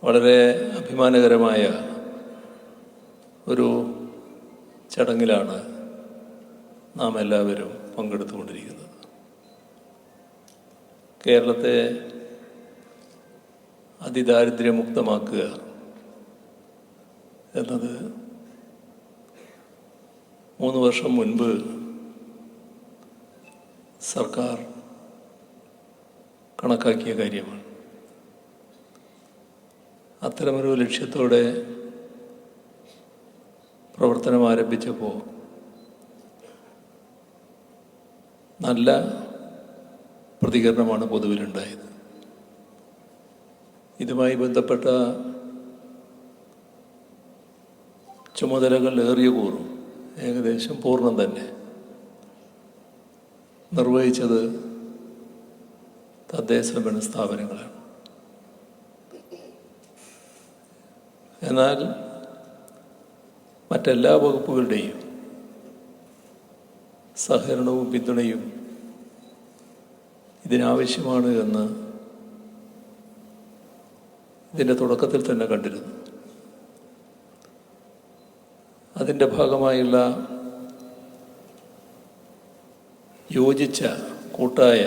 വളരെ അഭിമാനകരമായ ഒരു ചടങ്ങിലാണ് നാം എല്ലാവരും പങ്കെടുത്തുകൊണ്ടിരിക്കുന്നത്. കേരളത്തെ അതിദാരിദ്ര്യമുക്തമാക്കുക എന്നത് 3 വർഷം മുൻപ് സർക്കാർ കണക്കാക്കിയ കാര്യമാണ്. അത്തരമൊരു ലക്ഷ്യത്തോടെ പ്രവർത്തനം ആരംഭിച്ചപ്പോൾ നല്ല പ്രതികരണമാണ് പൊതുവിലുണ്ടായത്. ഇതുമായി ബന്ധപ്പെട്ട ചുമതലകൾ ഏറിയ കൂറും ഏകദേശം പൂർണ്ണം തന്നെ നിർവഹിച്ചത് തദ്ദേശ ഭരണ സ്ഥാപനങ്ങളാണ്. എന്നാൽ മറ്റെല്ലാ വകുപ്പുകളുടെയും സഹകരണവും പിന്തുണയും ഇതിനാവശ്യമാണ് എന്ന് ഇതിൻ്റെ തുടക്കത്തിൽ തന്നെ കണ്ടിരുന്നു. അതിൻ്റെ ഭാഗമായുള്ള യോജിച്ച കൂട്ടായ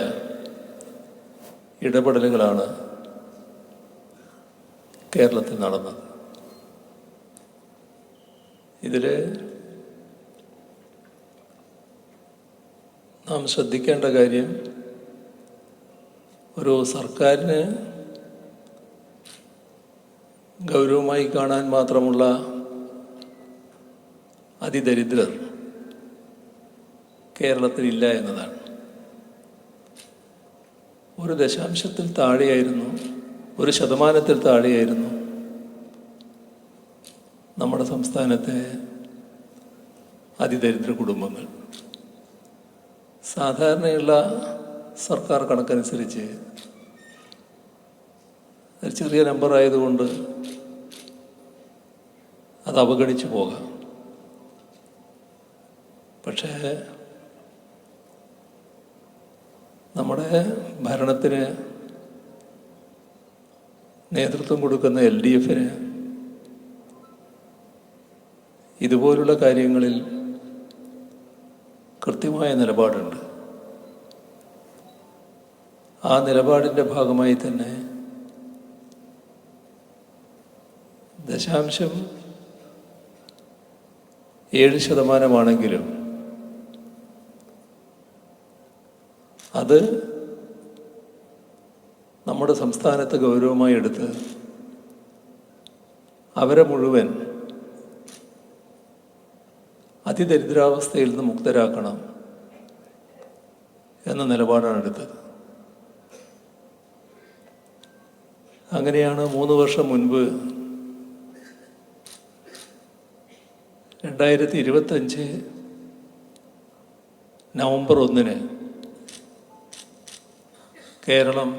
ഇടപെടലുകളാണ് കേരളത്തിൽ നടന്നത്. ഇതിൽ നാം ശ്രദ്ധിക്കേണ്ട കാര്യം, ഒരു സർക്കാരിന് ഗൗരവമായി കാണാൻ മാത്രമുള്ള അതിദരിദ്രർ കേരളത്തിലില്ല എന്നതാണ്. 1% താഴെയായിരുന്നു, 1% താഴെയായിരുന്നു നമ്മുടെ സംസ്ഥാനത്തെ അതിദരിദ്ര കുടുംബങ്ങൾ. സാധാരണയുള്ള സർക്കാർ കണക്കനുസരിച്ച് ഒരു ചെറിയ നമ്പർ ആയതുകൊണ്ട് അത് അവഗണിച്ചു പോകാം. പക്ഷേ നമ്മുടെ ഭരണത്തിന് നേതൃത്വം കൊടുക്കുന്ന LDFന് ഇതുപോലുള്ള കാര്യങ്ങളിൽ കൃത്യമായ നിലപാടുണ്ട്. ആ നിലപാടിൻ്റെ ഭാഗമായി തന്നെ 0.7% അത് നമ്മുടെ സംസ്ഥാനത്ത് ഗൗരവമായി എടുത്ത് അവരെ മുഴുവൻ അതിദരിദ്രാവസ്ഥയിൽ നിന്ന് മുക്തരാക്കണം എന്ന നിലപാടാണ് എടുത്തത്. അങ്ങനെയാണ് 3 വർഷം മുൻപ് 2025 നവംബർ 1 കേരളം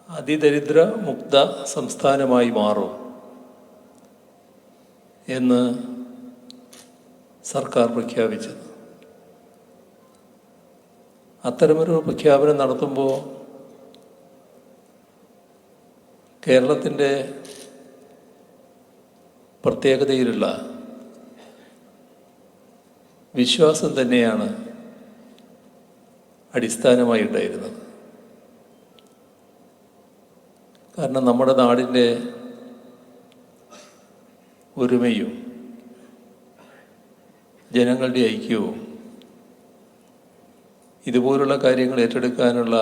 അതിദരിദ്ര മുക്ത സംസ്ഥാനമായി മാറും എന്ന് സർക്കാർ പ്രഖ്യാപിച്ചത്. അത്തരമൊരു പ്രഖ്യാപനം നടത്തുമ്പോൾ കേരളത്തിൻ്റെ പ്രത്യേകതയിലുള്ള വിശ്വാസം തന്നെയാണ് അടിസ്ഥാനമായി ഉണ്ടായിരുന്നത്. കാരണം നമ്മുടെ നാടിൻ്റെ ഒരുമയും ജനങ്ങളുടെ ഐക്യവും ഇതുപോലുള്ള കാര്യങ്ങൾ ഏറ്റെടുക്കാനുള്ള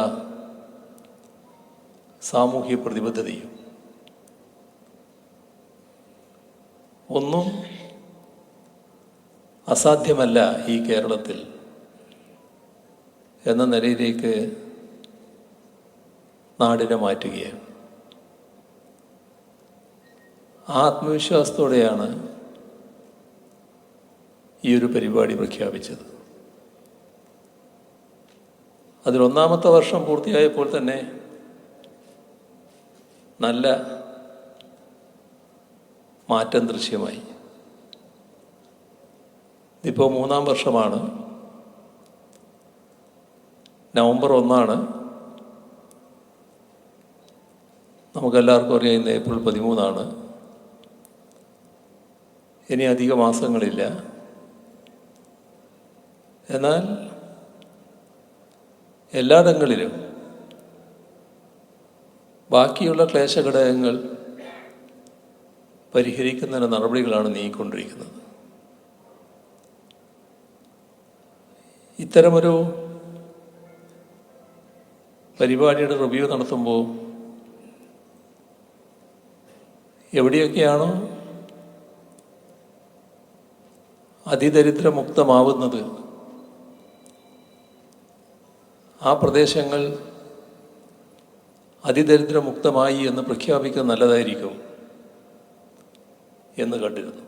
സാമൂഹ്യ പ്രതിബദ്ധതയും ഒന്നും അസാധ്യമല്ല ഈ കേരളത്തിൽ എന്ന നിലയിലേക്ക് നാടിനെ മാറ്റുകയാണ്. ആ ആത്മവിശ്വാസത്തോടെയാണ് ഈ ഒരു പരിപാടി പ്രഖ്യാപിച്ചത്. അതിൽ 1ാമത്തെ വർഷം പൂർത്തിയായപ്പോൾ തന്നെ നല്ല മാറ്റം ദൃശ്യമായി. ഇതിപ്പോൾ 3ാം വർഷമാണ്. നവംബർ 1 നമുക്കെല്ലാവർക്കും അറിയാം, ഇന്ന് ഏപ്രിൽ 13. ഇനി അധിക മാസങ്ങളില്ല. എന്നാൽ എല്ലായിടങ്ങളിലും ബാക്കിയുള്ള ക്ലേശഘടകങ്ങൾ പരിഹരിക്കുന്നതിന് നടപടികളാണ് നീങ്ങിക്കൊണ്ടിരിക്കുന്നത്. ഇത്തരമൊരു പരിപാടിയുടെ റിവ്യൂ നടത്തുമ്പോൾ എവിടെയൊക്കെയാണോ അതിദരിദ്രമുക്തമാവുന്നത് ആ പ്രദേശങ്ങൾ അതിദരിദ്രമുക്തമായി എന്ന് പ്രഖ്യാപിക്കുന്നത് നല്ലതായിരിക്കും എന്ന് കണ്ടിരുന്നു.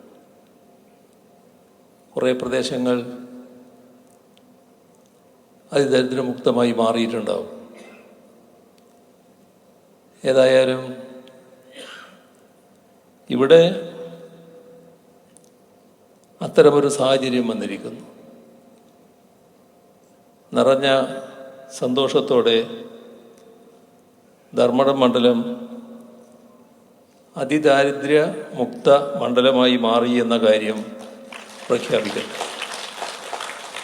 കുറേ പ്രദേശങ്ങൾ അതിദരിദ്രമുക്തമായി മാറിയിട്ടുണ്ടാവും. ഏതായാലും ഇവിടെ അത്തരമൊരു സാഹചര്യം വന്നിരിക്കുന്നു. നിറഞ്ഞ സന്തോഷത്തോടെ ധർമ്മടം മണ്ഡലം അതിദാരിദ്ര്യ മുക്ത മണ്ഡലമായി മാറി എന്ന കാര്യം പ്രഖ്യാപിക്കട്ടെ.